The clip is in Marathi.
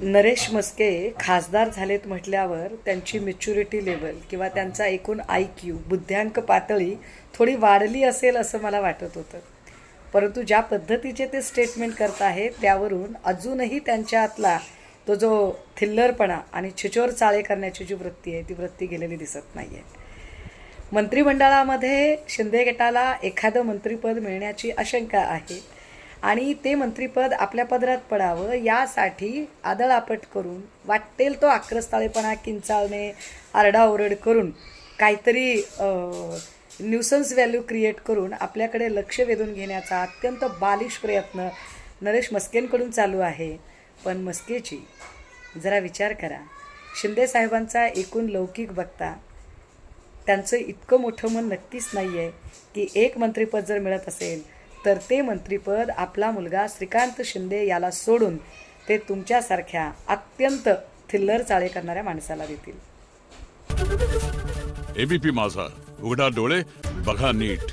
नरेश म्हस्के खासदार झालेत म्हटल्यावर त्यांची मॅच्युरिटी लेवल किंवा त्यांचा एकूण IQ बुद्ध्यांक पातळी थोडी वाढली असेल असं मला वाटत होतं. परंतु ज्या पद्धतीचे ते स्टेटमेंट करत आहेत त्यावरून अजूनही त्यांच्यातला तो जो थिल्लरपणा आणि छिछोर चाळे करण्याची जी वृत्ती आहे ती वृत्ती गेलेली दिसत नाही आहे. मंत्रिमंडळामध्ये शिंदे गटाला एखादं मंत्रिपद मिळण्याची आशंका आहे आणि ते मंत्रिपद आपल्या पदरात पडावं यासाठी आदळआपट करून वाटेल तो आक्रस्ताळेपणा किंचाळणे आरडाओरड करून काहीतरी न्यूसन्स व्हॅल्यू क्रिएट करून आपल्याकडे लक्ष वेधून घेण्याचा अत्यंत बालिश प्रयत्न नरेश म्हस्केंकडून चालू आहे. पण म्हस्केची जरा विचार करा, शिंदे साहेबांचा एकूण लौकिक बघता त्यांचं इतकं मोठं मन नक्कीच नाही आहे की एक मंत्रिपद जर मिळत असेल तर ते मंत्रिपद आपला मुलगा श्रीकांत शिंदे याला सोडून ते तुमच्यासारख्या अत्यंत थिल्लर चाळे करणाऱ्या माणसाला देतील. ABP माझा, उघडा डोळे बघा नीट.